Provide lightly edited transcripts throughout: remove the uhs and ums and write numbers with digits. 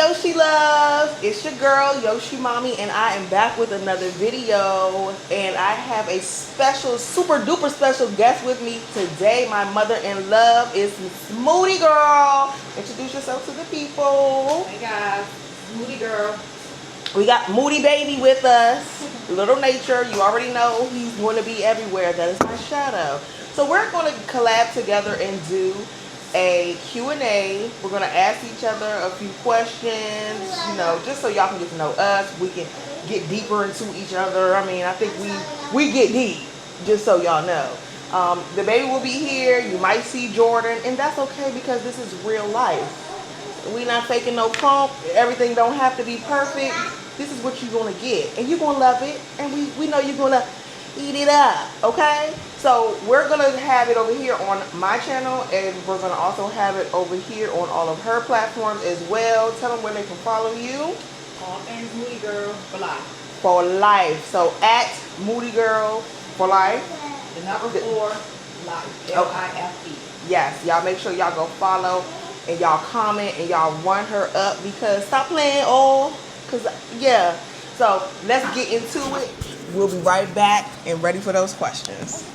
Yoshii love? It's your girl Yoshii Mommy, and I am back with another video. And I have a special, super duper special guest with me today. My mother-in love is Miss Moody Girl. Introduce yourself to the people. Hey guys, Moody Girl. We got Moody Baby with us. Little Nature, you already know he's going to be everywhere. That is my shadow. So we're going to collab together and do a Q&A. We're going to ask each other a few questions, you know, just so y'all can get to know us. We can get deeper into each other. I mean, I think we get deep, just so y'all know. The baby will be here. You might see Jordan, and that's okay because this is real life. We not faking no pump. Everything don't have to be perfect. This is what you're going to get, and you're going to love it, and we know you're going to eat it up, okay? So we're going to have it over here on my channel, and we're going to also have it over here on all of her platforms as well. Tell them where they can follow you. All things Moody Girl for life. For life. So at Moody Girl for life. The number 4, life. L-I-F-E. Yes, y'all make sure y'all go follow and y'all comment and y'all run her up because stop playing all. Because, yeah. So let's get into it. We'll be right back and ready for those questions.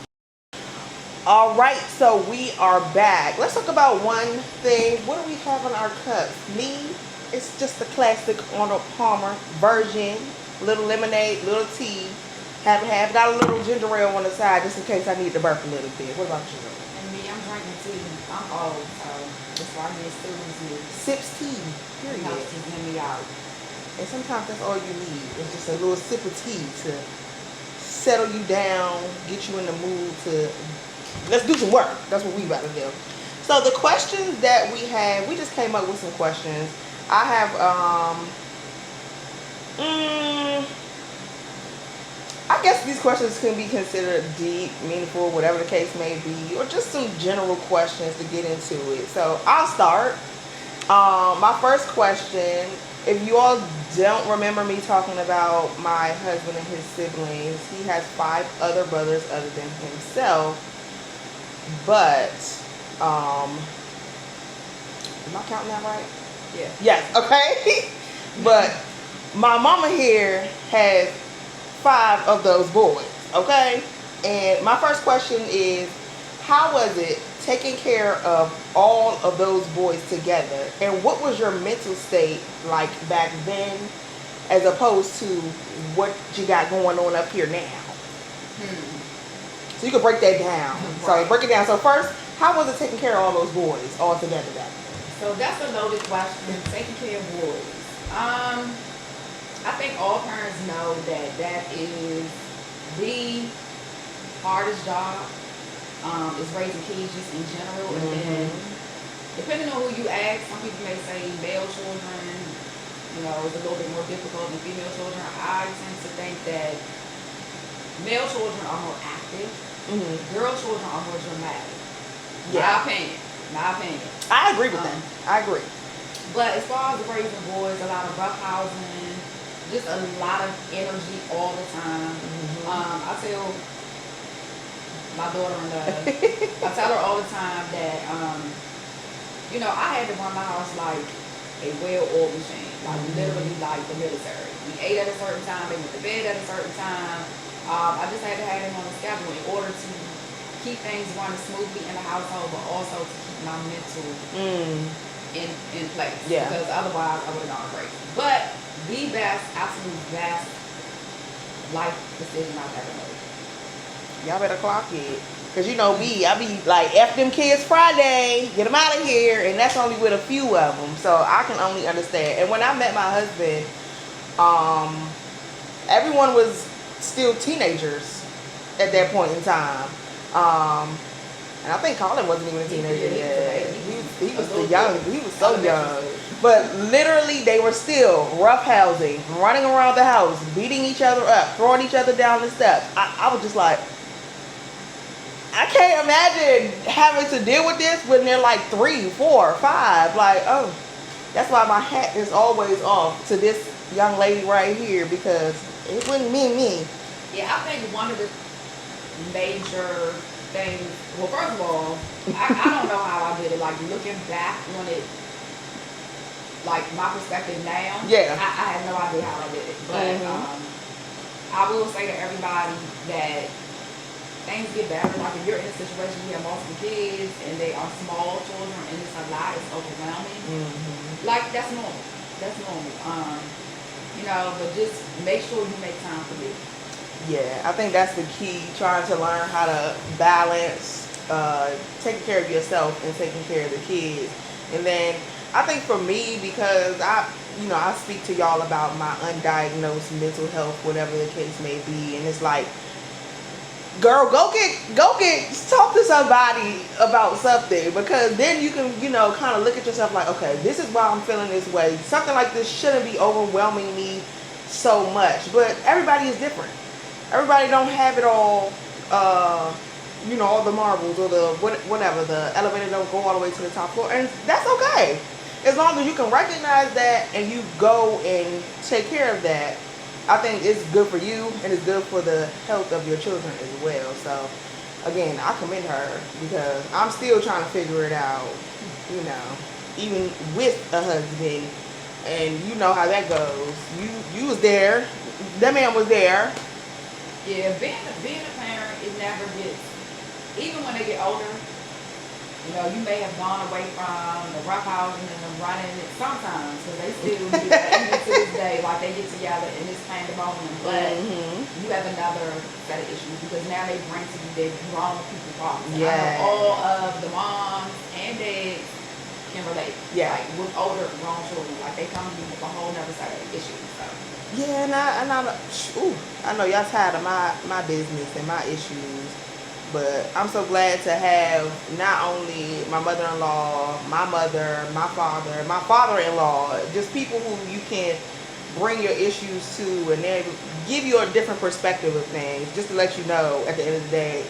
All right, so we are back. Let's talk about one thing. What do we have in our cups? Me, it's just the classic Arnold Palmer version. Little lemonade, little tea. Have got a little ginger ale on the side just in case I need to burp a little bit. What about you? And me, I'm drinking tea. I'm old, so it's why me students here. Sips tea, period. Helps to get me out. And sometimes that's all you need. It's just a little sip of tea to settle you down, get you in the mood to, let's do some work. That's what we about to do. So the questions that we have, we just came up with some questions. I have, I guess these questions can be considered deep, meaningful, whatever the case may be, or just some general questions to get into it. So I'll start. My first question, if you all don't remember me talking about my husband and his siblings, he has 5 other brothers other than himself. But, am I counting that right? Yeah. Yes, okay. But my mama here has 5 of those boys, okay? And my first question is, how was it taking care of all of those boys together? And what was your mental state like back then as opposed to what you got going on up here now? So you can break that down. Right. So break it down. So first, how was it taking care of all those boys all together back then? So that's a loaded question, taking care of boys. I think all parents know that that is the hardest job. Is raising kids just in general, and then depending on who you ask, some people may say male children, you know, is a little bit more difficult than female children. I tend to think that male children are more active, girl children are more dramatic. Yeah. My opinion. I agree with that. I agree. But as far as raising boys, a lot of roughhousing, just a lot of energy all the time. I tell my daughter-in-law, I tell her all the time that, you know, I had to run my house like a well-oiled machine, like literally like the military. We ate at a certain time, they went to bed at a certain time. I just had to have them on the schedule in order to keep things running smoothly in the household, but also to keep my mental in place. Yeah. Because otherwise I would have gone crazy. But the best, absolute best life decision I've ever made. Y'all better clock it. Because you know me, I be like, F them kids Friday, get them out of here. And that's only with a few of them. So I can only understand. And when I met my husband, everyone was still teenagers at that point in time. And I think Colin wasn't even a teenager yet. He was still young. He was so young. But literally, they were still roughhousing, running around the house, beating each other up, throwing each other down the steps. I was just like, I can't imagine having to deal with this when they're like 3, 4, 5. Like, oh, that's why my hat is always off to this young lady right here, because it wouldn't mean me. Yeah, I think one of the major things, well, first of all, I don't know how I did it. Like, looking back on it, like my perspective now. Yeah. I have no idea how I did it, but I will say to everybody that things get better. Like if you're in a situation you have multiple kids and they are small children and it's a lot, it's overwhelming. Like that's normal. That's normal. You know, but just make sure you make time for this. Yeah, I think that's the key. Trying to learn how to balance taking care of yourself and taking care of the kids. And then I think for me, because I speak to y'all about my undiagnosed mental health, whatever the case may be, and it's like, girl, go get talk to somebody about something, because then you can kind of look at yourself like, okay, this is why I'm feeling this way. Something like this shouldn't be overwhelming me so much. But everybody is different. Everybody don't have it all. All the marbles or the whatever. The elevator don't go all the way to the top floor, and that's okay. As long as you can recognize that and you go and take care of that, I think it's good for you and it's good for the health of your children as well. So, again, I commend her because I'm still trying to figure it out, even with a husband. And you know how that goes. You was there. That man was there. Yeah, being a parent, it never gets, even when they get older, you may have gone away from the roughhousing and the running it sometimes, because they still do that even to this day. Like they get together and it's pandemonium, but you have another set of issues because now they bring to you their grown people problems. Yeah. All of the moms and dads can relate. Yeah. Like with older grown children, like they come to you with a whole other set of issues. So. Yeah, and I know y'all tired of my business and my issues. But I'm so glad to have not only my mother-in-law, my mother, my father-in-law, just people who you can bring your issues to and they give you a different perspective of things, just to let you know at the end of the day,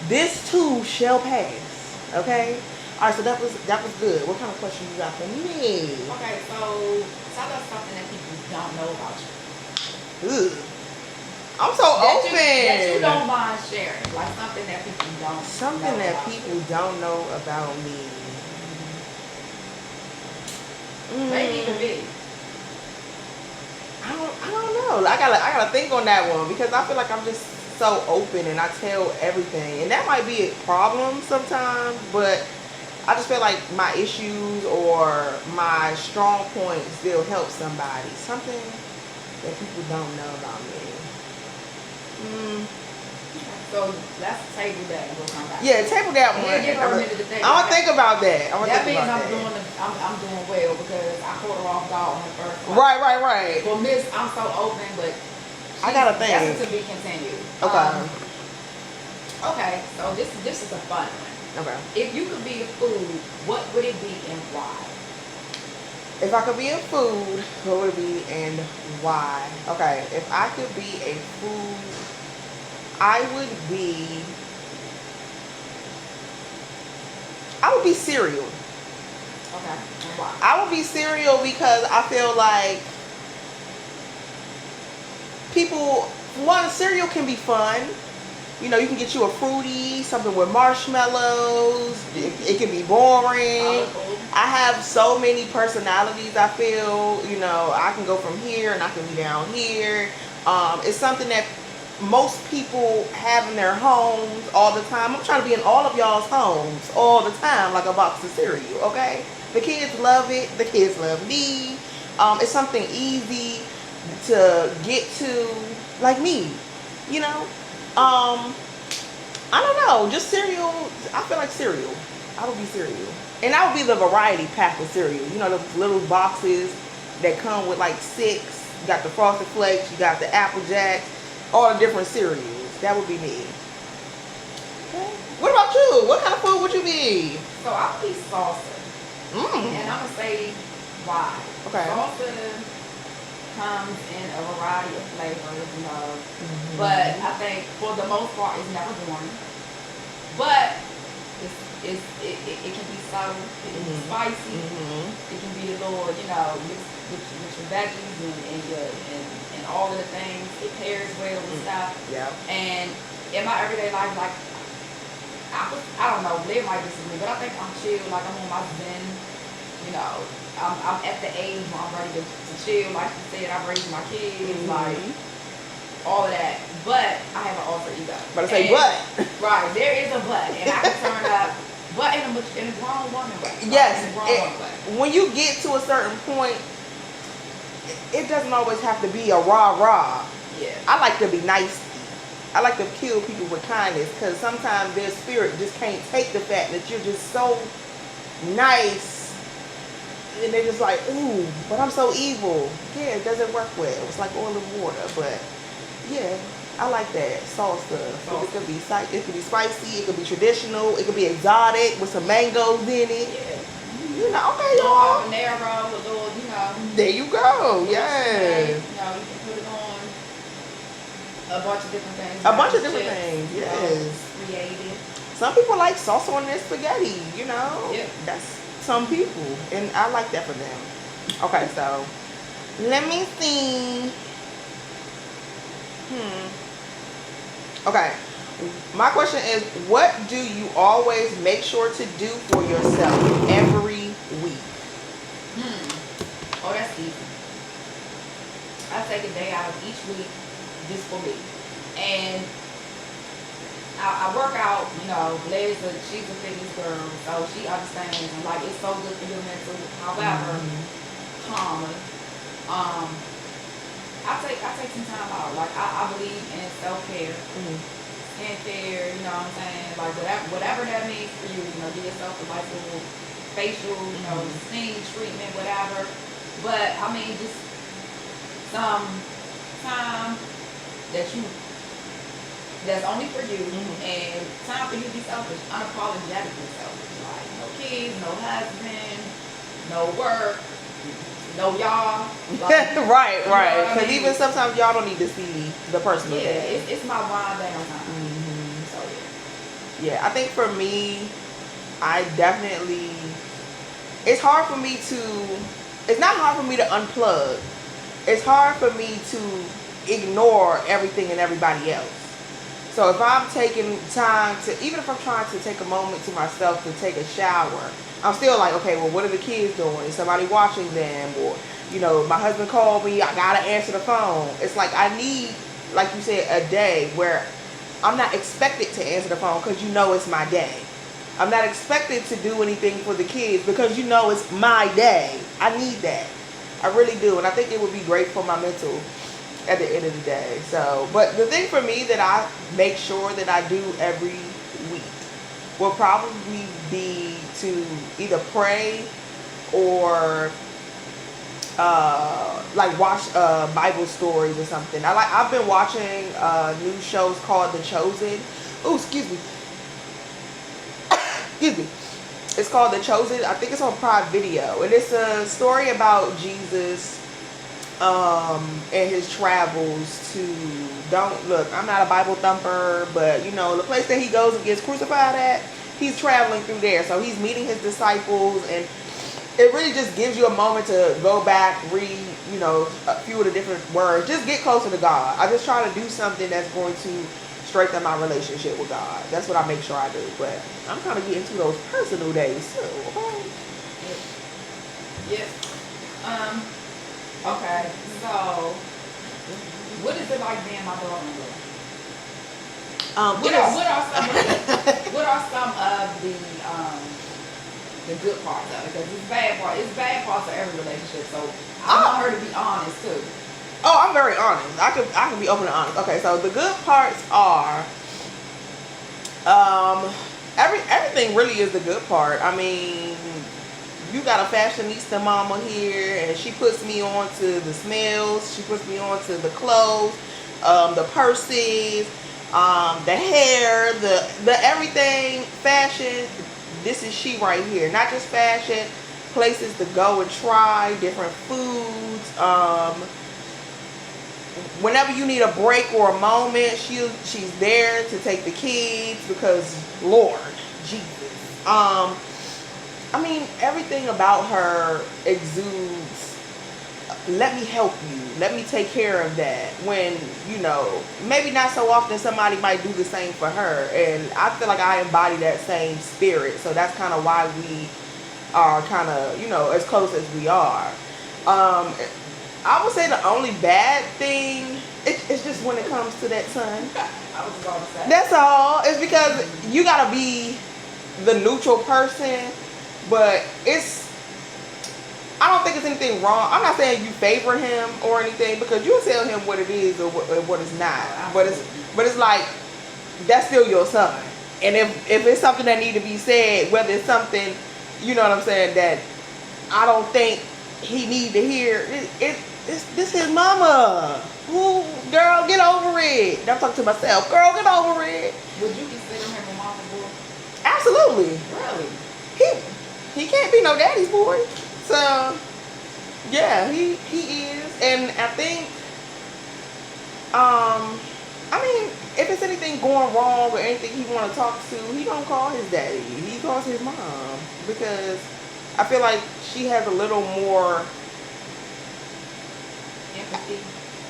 this too shall pass. Okay? All right, so that was good. What kind of question you got for me? Okay, so tell us something that people don't know about you. Ugh. I'm so open. That you don't mind sharing, like something that people don't. Something that people don't know about me. Maybe even big. I don't know. I gotta think on that one because I feel like I'm just so open and I tell everything, and that might be a problem sometimes. But I just feel like my issues or my strong points still help somebody. Something that people don't know about me. So let's table that and we'll come back. Yeah, table that one. I'm gonna think about that. That means I'm doing well because I caught her off guard on her first one. Right. Well, Miss, I'm so open, but I gotta think. That's to be continued. Okay. Okay, so this is a fun one. Okay. If you could be a food, what would it be and why? If I could be a food, what would it be and why? Okay, if I could be a food, I would be cereal. Okay, and why? I would be cereal because I feel like cereal can be fun. You can get you a fruity, something with marshmallows. It can be boring. I have so many personalities, I feel. I can go from here and I can be down here. It's something that most people have in their homes all the time. I'm trying to be in all of y'all's homes all the time like a box of cereal, okay? The kids love it. The kids love me. It's something easy to get to, like me, I don't know, just cereal. I feel like cereal. I would be cereal. And I would be the variety pack of cereal. Those little boxes that come with like 6. You got the Frosted Flakes, you got the Apple Jacks, all the different cereals. That would be me. Okay. What about you? What kind of food would you be? So I would be salsa. And I'm going to say why. Okay. Salsa comes in a variety of flavors, but I think for the most part it's never boring. But it can be subtle, it can be spicy, it can be a little, mixed with your veggies and all of the things. It pairs well with stuff. Yeah. And in my everyday life, like I don't know, Blair might disagree, but I think I'm chill, like I'm on my zen you know, I'm at the age where I'm ready to chill. Like you said, I'm raising my kids, like all of that. But I have an alter ego. But I say, but right, there is a but, and I can turn up, but in a grown woman way. Yes, in a grown woman way. When you get to a certain point, it doesn't always have to be a rah-rah. Yeah. I like to be nice. I like to kill people with kindness, because sometimes their spirit just can't take the fact that you're just so nice, and they're just like, ooh, but I'm so evil. Yeah, it doesn't work well. It's like oil and water. But yeah, I like that salsa. It could be spicy, it could be traditional, it could be exotic with some mangoes in it. Yeah. You know, okay, y'all. Habanero, a little, you know. There you go. Yes. You know, you can put it on a bunch of different things. A bunch of different things. Yes. Creative. Some people like salsa on their spaghetti. You know. Yeah. That's some people, and I like that for them. Okay, so let me see. Okay. My question is, what do you always make sure to do for yourself every week? Oh, that's easy. I take a day out of each week just for me. And I work out, you know, she's a fitness girl, so she understands, and like, it's so good for your mental. However, calmer. I take some time out. Like, I believe in self-care. Skincare, you know what I'm saying? Like, whatever that means for you, you know, give yourself a nice little facial, you know, steam treatment, whatever. But I mean, just some time that's only for you, and time for you to be selfish, unapologetically selfish. Like, no kids, no husband, no work, no y'all. Like, right. Because I mean? even sometimes y'all don't need to see the personal thing. It's my wind down time. So yeah, I think for me, it's hard for me to. It's not hard for me to unplug. It's hard for me to ignore everything and everybody else. So if I'm taking time to, even if I'm trying to take a moment to myself to take a shower, I'm still like, okay, well, what are the kids doing? Is somebody watching them? Or, you know, my husband called me, I gotta answer the phone. It's like I need, like you said, a day where I'm not expected to answer the phone because you know it's my day. I'm not expected to do anything for the kids because you know it's my day. I need that. I really do. And I think it would be great for my mental at the end of the day. So, but the thing for me that I make sure that I do every week will probably be to either pray or like watch Bible stories or something. I've been watching new shows called The Chosen. Oh, excuse me. Excuse me. It's called The Chosen. I think it's on Prime Video, and it's a story about Jesus and his travels to. Don't look. I'm not a Bible thumper, but you know the place that he goes and gets crucified at. He's traveling through there, so he's meeting his disciples, and it really just gives you a moment to go back, read, you know, a few of the different words. Just get closer to God. I just try to do something that's going to strengthen my relationship with God. That's what I make sure I do. But I'm trying to get into those personal days too. Yes. Okay. So, what is it like being my daughter-in-law? What are some of the good parts of it? Because it's bad parts of every relationship. So I want her to be honest too. Oh, I'm very honest. I can be open and honest. Okay, so the good parts are everything really is the good part. I mean, you got a fashionista mama here, and she puts me on to the smells, she puts me on to the clothes, the purses, the hair, the everything, fashion. This is she right here. Not just fashion, places to go and try, different foods. Whenever you need a break or a moment, she's there to take the kids because Lord Jesus. I mean, everything about her exudes, let me help you. Let me take care of that. When, you know, maybe not so often somebody might do the same for her. And I feel like I embody that same spirit. So that's kind of why we are kind of, as close as we are. I would say the only bad thing, it's just when it comes to that son. I was about to say. That's all. It's because you gotta be the neutral person, but I don't think it's anything wrong. I'm not saying you favor him or anything, because you'll tell him what it is or what it's not. But it's like, that's still your son. And if it's something that need to be said, whether it's something, you know what I'm saying, that I don't think he need to hear, this his mama. Ooh, girl, get over it. And I'm talking to myself. Girl, get over it. Would you consider him a mama's boy? Absolutely. Really? He can't be no daddy's boy. So yeah, he is. And I think I mean, if it's anything going wrong or anything he want to talk to, he don't call his daddy. He calls his mom, because I feel like she has a little more Empathy.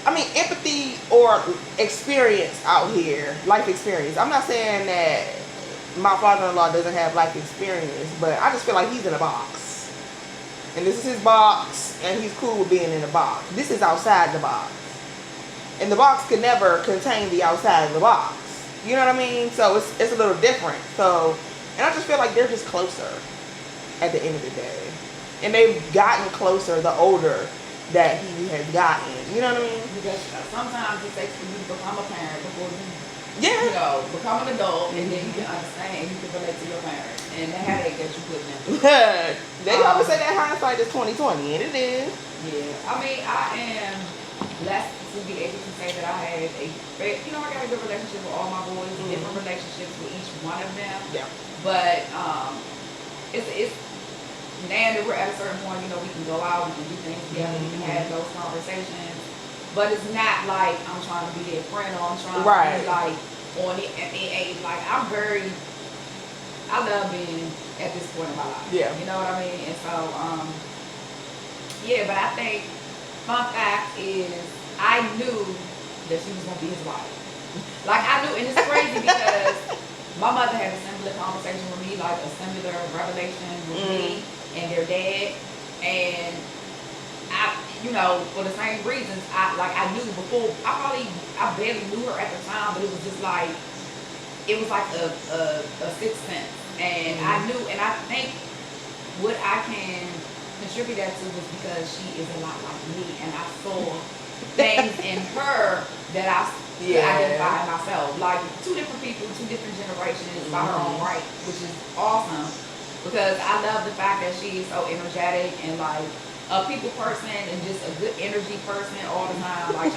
I mean, empathy or experience out here, life experience. I'm not saying that my father-in-law doesn't have life experience, but I just feel like he's in a box. And this is his box, and he's cool with being in a box. This is outside the box. And the box could never contain the outside of the box. You know what I mean? So it's a little different. So, and I just feel like they're just closer at the end of the day. And they've gotten closer the older that he has gotten. You know what I mean? Because sometimes it takes for you to become a parent before you, Yeah. become an adult, and then you can understand, you can relate to your parents and the headache that you put in. They always say that hindsight is 20/20, and it is. Yeah, I mean, I am blessed to be able to say that I have I got a good relationship with all my boys, different relationships with each one of them. Yeah. But it's now that we're at a certain point, we can go out, we can do things together, we can have those conversations. But it's not like I'm trying to be their friend, or I'm trying to be like on it at their age. Like I love being at this point in my life. Yeah. You know what I mean? And so, yeah, but I think fun fact is I knew that she was gonna be his wife. Like I knew, and it's crazy because my mother had a similar conversation with me, like a similar revelation with me and their dad. And I, for the same reasons, I knew before. I barely knew her at the time, but it was just like, it was like a sixth sense. And I knew, and I think what I can contribute that to was because she is a lot like me, and I saw things in her that I identify in myself. Like two different people, two different generations by her own right, which is awesome. Because I love the fact that she is so energetic and like a people person and just a good energy person all the time. Like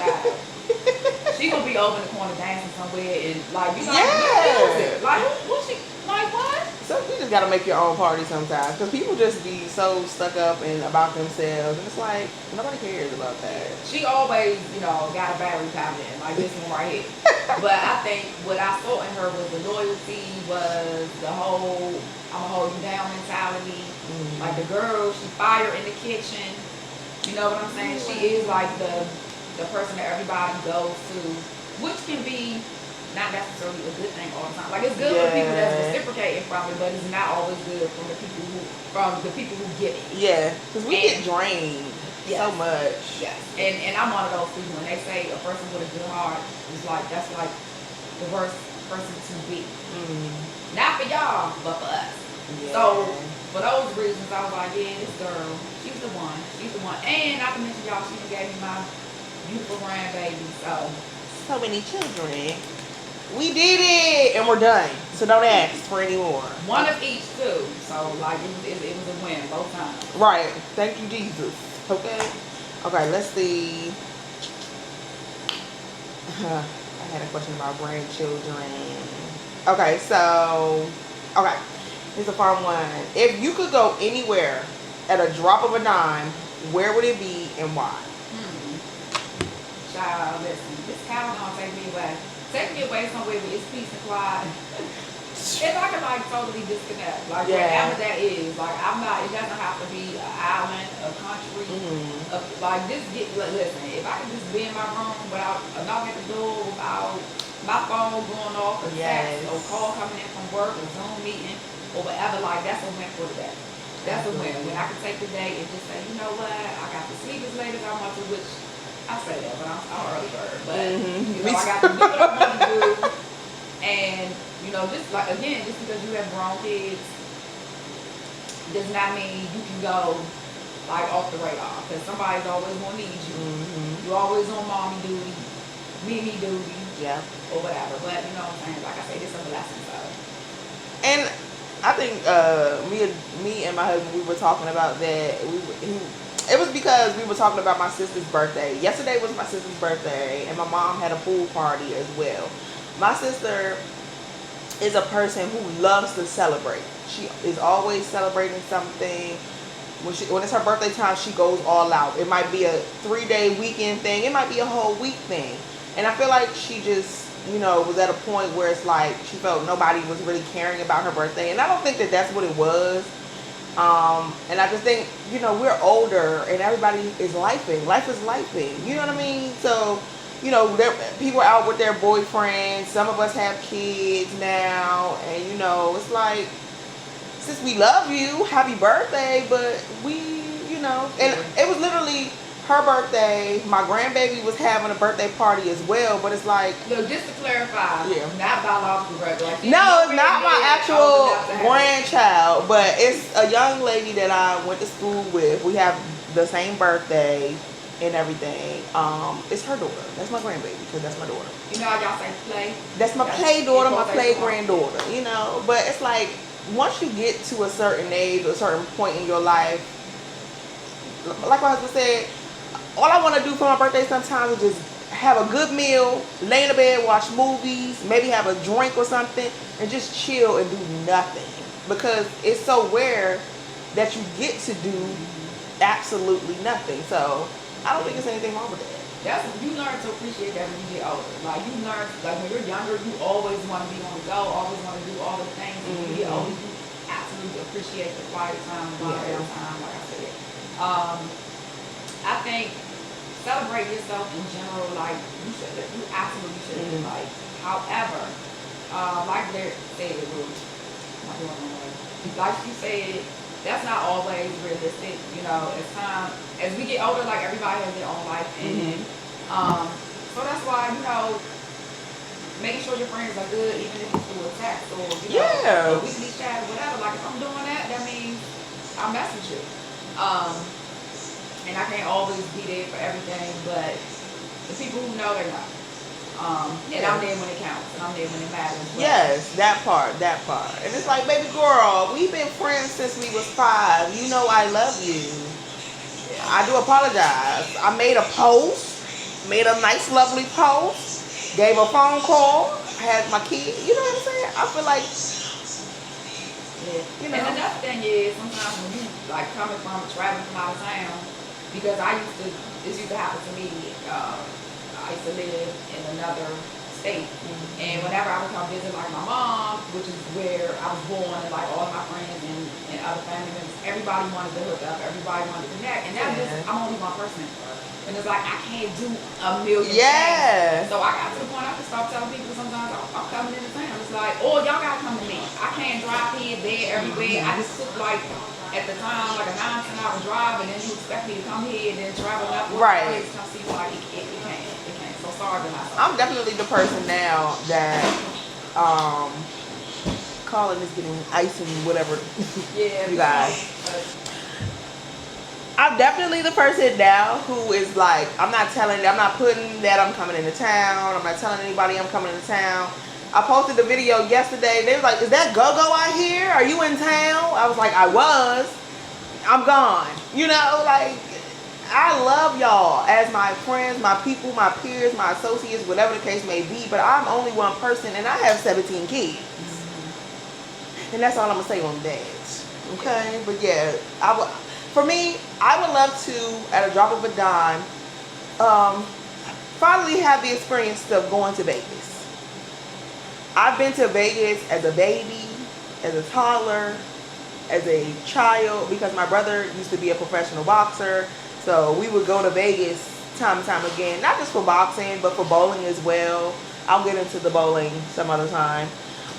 she gonna be over in the corner dancing somewhere and like Yeah. like what she like what? So you just gotta make your own party sometimes, because people just be so stuck up and about themselves, and it's like nobody cares about that. She always, got a battery pack in, like this one right here. But I think what I saw in her was the loyalty, was the whole I'm gonna hold you down mentality. Like the girl, she fire in the kitchen. You know what I'm saying? She is like the person that everybody goes to, which can be not necessarily a good thing all the time. Like it's good for people that's reciprocating from it, but it's not always good from the people who get it. Yeah, because we get drained so much. Yes, and I'm one of those people. When they say a person with a good heart is like, that's like the worst person to be. Not for y'all, but for us. Yeah. So for those reasons, I was like, yeah, this girl, she's the one. She's the one. And not to mention, y'all, she gave me my beautiful grandbaby. So many children. We did it, and we're done. So don't ask for any more. One of each too. So like it was a win both times. Right. Thank you, Jesus. Okay. Okay. Let's see. I had a question about grandchildren. Okay. So. Okay. Here's a fun one. If you could go anywhere at a drop of a dime, where would it be and why? Child, listen. This cow gonna take me away. Take me away somewhere where it's peace and quiet. If I can like totally disconnect, like wherever that is, like I'm not. It doesn't have to be an island, a country. Like this. Listen, if I can just be in my room without a knock at the door, without my phone going off, a text, or call coming in from work, or Zoom meeting, or whatever, like that's a win for the day. That's a win. When I can take the day and just say, you know what, I got to sleep as late as I want to, which I say that, but I'm early bird. But you know, I got to do what I want to do, and you know, just like again, just because you have grown kids does not mean you can go like off the radar, because somebody's always gonna need you. You always on mommy duty, Mimi duty, or whatever. But you know what I'm saying? Like I say, this is a lesson. So. And I think me and my husband, we were talking about that. It was because we were talking about my sister's birthday. Yesterday was my sister's birthday, and my mom had a pool party as well. My sister is a person who loves to celebrate. She is always celebrating something. When it's her birthday time, she goes all out. It might be a 3-day weekend thing. It might be a whole week thing. And I feel like she just, you know, was at a point where it's like she felt nobody was really caring about her birthday. And I don't think that that's what it was. And I just think, you know, we're older and everybody is lifing. Life is lifing. You know what I mean? So, you know, people are out with their boyfriends. Some of us have kids now. And, you know, it's like, since we love you, happy birthday. But we, you know, and it was literally her birthday. My grandbaby was having a birthday party as well. But it's like, look, just to clarify, not biological birthday. Like, no, it's not my actual grandchild, but it's a young lady that I went to school with. We have the same birthday and everything. It's her daughter. That's my grandbaby, because that's my daughter. You know how y'all say play? That's my play daughter, my play granddaughter. You know, but it's like once you get to a certain age or a certain point in your life, like my husband said, all I want to do for my birthday sometimes is just have a good meal, lay in the bed, watch movies, maybe have a drink or something, and just chill and do nothing. Because it's so rare that you get to do absolutely nothing. So I don't think there's anything wrong with that. You learn to appreciate that when you get older. Like you learn, like when you're younger, you always want to be on the go, always want to do all the things. And when you get older, you absolutely appreciate the quiet time, the time, like I said. I think celebrate yourself in general, like you absolutely should. Like, however, like they said, like you said, that's not always realistic. You know, as we get older, like everybody has their own life, and so that's why, you know, making sure your friends are good, even if it's through a text or you know, a weekly chat, whatever. Like if I'm doing that, that means I message you. And I can't always be there for everything, but the people who know, they know. And I'm there when it counts, and I'm there when it matters. Yes, that part. And it's like, baby girl, we've been friends since we was 5. You know I love you. I do apologize. I made a post, made a nice, lovely post, gave a phone call, had my kid. You know what I'm saying? I feel like, you know. And another thing is, sometimes when you like traveling from out of town, because this used to happen to me. I used to live in another state, and whenever I would come visit like my mom, which is where I was born, and like all of my friends and other family members, everybody wanted to hook up, everybody wanted to connect, and I'm only one person, and it's like I can't do a million things. So I got to the point I could start telling people sometimes I'm coming into town. It's like, oh, y'all gotta come to me. I can't drive here, there, everywhere. I just took like, at the time, like a 9-10 hour drive, and then you expect me to come here and then travel up place to come see you. Like it can't. So sorry, but not sorry. I'm definitely the person now that Colin is getting ice and whatever. You guys. I'm definitely the person now who is like, I'm not putting that I'm coming into town. I'm not telling anybody I'm coming into town. I posted the video yesterday. They was like, is that Go-Go out here? Are you in town? I was like, I was. I'm gone. You know, like, I love y'all as my friends, my people, my peers, my associates, whatever the case may be. But I'm only one person, and I have 17 kids. And that's all I'm going to say on that. Okay? But yeah, for me, I would love to, at a drop of a dime, finally have the experience of going to Vegas. I've been to Vegas as a baby, as a toddler, as a child, because my brother used to be a professional boxer. So we would go to Vegas time and time again, not just for boxing, but for bowling as well. I'll get into the bowling some other time.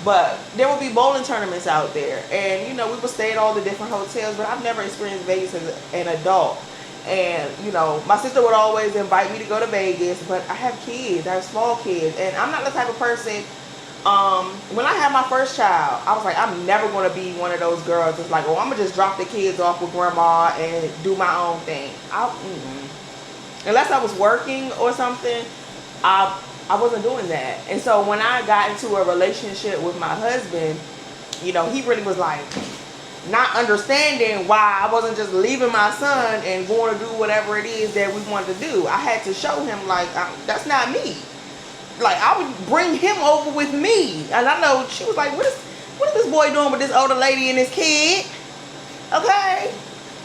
But there would be bowling tournaments out there, and you know we would stay at all the different hotels. But I've never experienced Vegas as an adult. And you know, my sister would always invite me to go to Vegas, but I have kids. I have small kids, and I'm not the type of person. When I had my first child, I was like, I'm never going to be one of those girls that's like, oh, I'm gonna just drop the kids off with grandma and do my own thing. Unless I was working or something, I wasn't doing that. And so when I got into a relationship with my husband, you know, he really was like not understanding why I wasn't just leaving my son and going to do whatever it is that we wanted to do. I had to show him like that's not me. Like I would bring him over with me, and I know she was like, what is this boy doing with this older lady and his kid? Okay,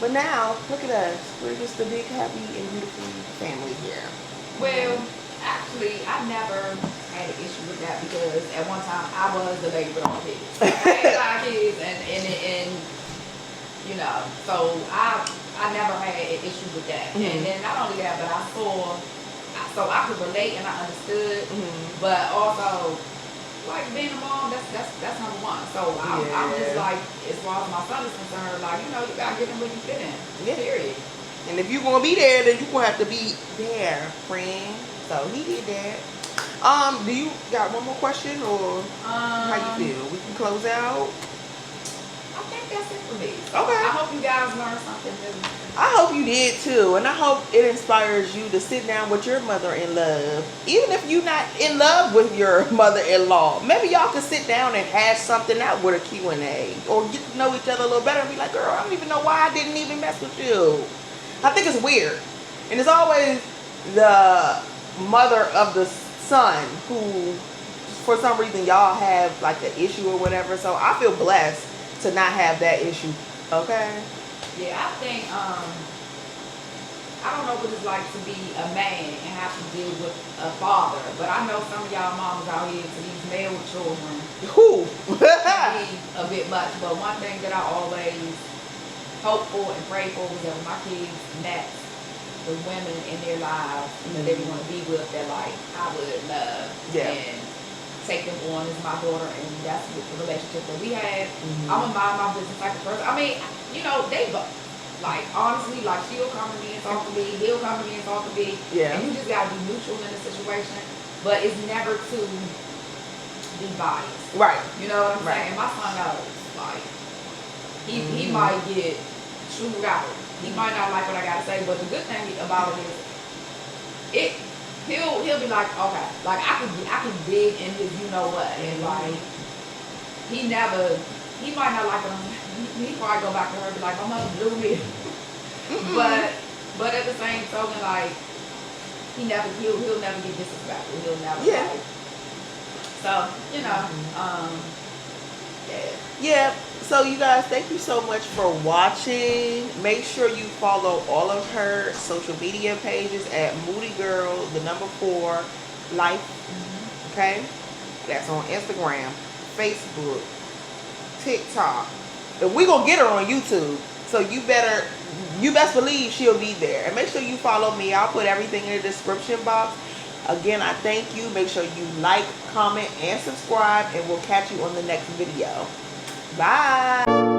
but now look at us. We're just a big, happy, and beautiful family here. Well, actually, I never had an issue with that because at one time I was the lady with all the kids. I had a lot of kids, and you know, so I never had an issue with that. Mm-hmm. And then not only that, but I saw. So I could relate and I understood, but also like being a mom, that's number one. So I'm just like, as far as my son is concerned, like you know, you gotta get him where you fit in. Yeah. Period. And if you're gonna be there, then you're gonna have to be there, friend. So he did that. Do you got one more question or how you feel? We can close out. I think that's it for me. Okay. I hope you guys learned something new. I hope you did too, and I hope it inspires you to sit down with your mother-in-law, even if you're not in love with your mother-in-law. Maybe y'all can sit down and hash something out with a Q&A, or get to know each other a little better and be like, girl, I don't even know why I didn't even mess with you. I think it's weird, and it's always the mother of the son who, for some reason, y'all have like an issue or whatever. So I feel blessed to not have that issue. Okay. Yeah, I think I don't know what it's like to be a man and have to deal with a father, but I know some of y'all mamas out here to these male children Who? can be a bit much. But one thing that I always hope for and pray for was that when my kids met the women in their lives that they want to be with, that like I would love and take them on as my daughter, and that's the relationship that we had. I'm a mind my business type of person. I mean, you know, they go like honestly, like she'll come to me and talk to me, he'll come to me and talk to me, and you just gotta be neutral in the situation, but it's never to be biased, right? You know what I'm saying? And my son knows, like he might get chewed out. He might not like what I gotta say, but the good thing about it is he'll be like, okay, like I can dig in his you know what, and like he might not like what I'm saying. He probably go back to her and be like, my mother blew me. but at the same token, like he'll never get disrespectful. He'll never like, so, you know, yeah. So you guys, thank you so much for watching. Make sure you follow all of her social media pages at Moody Girl, the number 4 Life. Okay, that's on Instagram, Facebook, TikTok. And we gonna get her on YouTube. So you best believe she'll be there. And make sure you follow me. I'll put everything in the description box. Again, I thank you. Make sure you like, comment, and subscribe. And we'll catch you on the next video. Bye.